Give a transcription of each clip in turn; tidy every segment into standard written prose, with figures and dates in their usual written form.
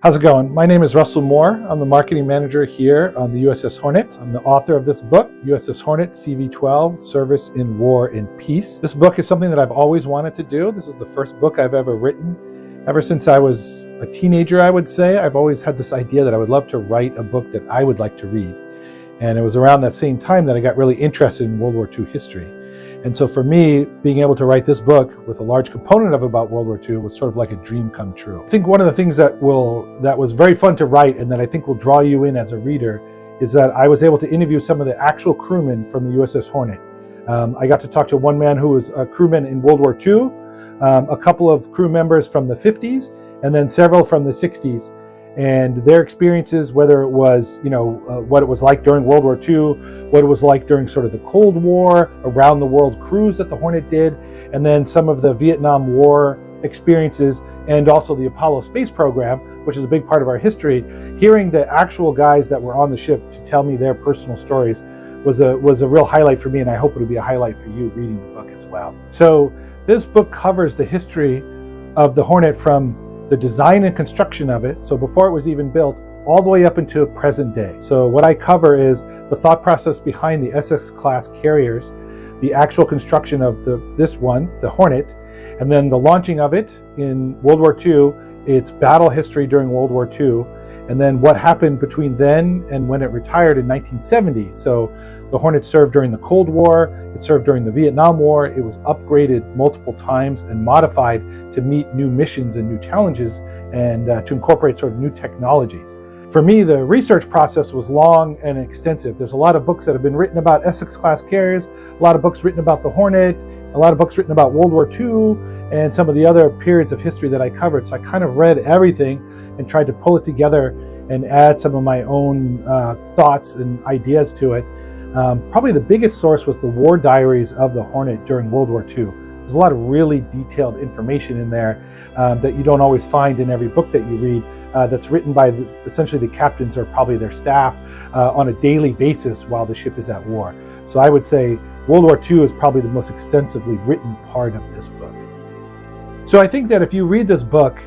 How's it going? My name is Russell Moore. I'm the marketing manager here on the USS Hornet. I'm the author of this book, USS Hornet CV-12, Service in War and Peace. This book is something that I've always wanted to do. This is the first book I've ever written. Ever since I was a teenager, I would say, I've always had this idea that I would love to write a book that I would like to read. And it was around that same time that I got really interested in World War II history. And so for me, being able to write this book with a large component of about World War II was sort of like a dream come true. I think one of the things that was very fun to write and that I think will draw you in as a reader is that I was able to interview some of the actual crewmen from the USS Hornet. I got to talk to one man who was a crewman in World War II, a couple of crew members from the 50s, and then several from the 60s. And their experiences, whether it was, what it was like during World War II, what it was like during sort of the Cold War, around the world cruise that the Hornet did, and then some of the Vietnam War experiences, and also the Apollo space program, which is a big part of our history. Hearing the actual guys that were on the ship to tell me their personal stories was a real highlight for me, and I hope it'll be a highlight for you reading the book as well. So this book covers the history of the Hornet from the design and construction of it, so before it was even built, all the way up into present day. So what I cover is the thought process behind the Essex-class carriers, the actual construction of this one, the Hornet, and then the launching of it in World War II, its battle history during World War II, and then what happened between then and when it retired in 1970. So the Hornet served during the Cold War, it served during the Vietnam War, it was upgraded multiple times and modified to meet new missions and new challenges and to incorporate sort of new technologies. For me, the research process was long and extensive. There's a lot of books that have been written about Essex-class carriers, a lot of books written about the Hornet, a lot of books written about World War II, and some of the other periods of history that I covered. So I kind of read everything and tried to pull it together and add some of my own thoughts and ideas to it. Probably the biggest source was the war diaries of the Hornet during World War II. There's a lot of really detailed information in there that you don't always find in every book that you read that's written by essentially the captains or probably their staff on a daily basis while the ship is at war. So I would say World War II is probably the most extensively written part of this book. So I think that if you read this book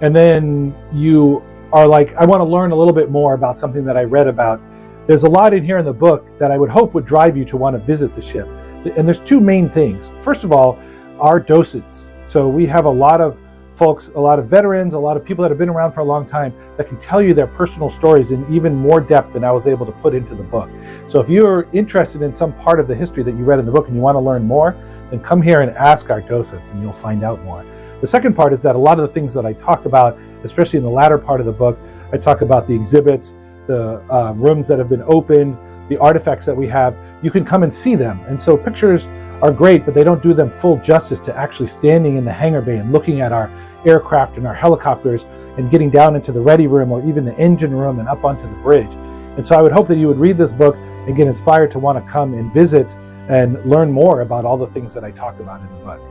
and then you are like, I want to learn a little bit more about something that I read about, there's a lot in here in the book that I would hope would drive you to want to visit the ship. And there's two main things. First of all, our docents. So we have a lot of folks, a lot of veterans, a lot of people that have been around for a long time that can tell you their personal stories in even more depth than I was able to put into the book. So if you're interested in some part of the history that you read in the book and you want to learn more, then come here and ask our docents and you'll find out more. The second part is that a lot of the things that I talk about, especially in the latter part of the book, I talk about the exhibits, the rooms that have been opened, the artifacts that we have. You can come and see them. And so pictures are great, but they don't do them full justice to actually standing in the hangar bay and looking at our aircraft and our helicopters and getting down into the ready room or even the engine room and up onto the bridge. And so I would hope that you would read this book and get inspired to want to come and visit and learn more about all the things that I talk about in the book.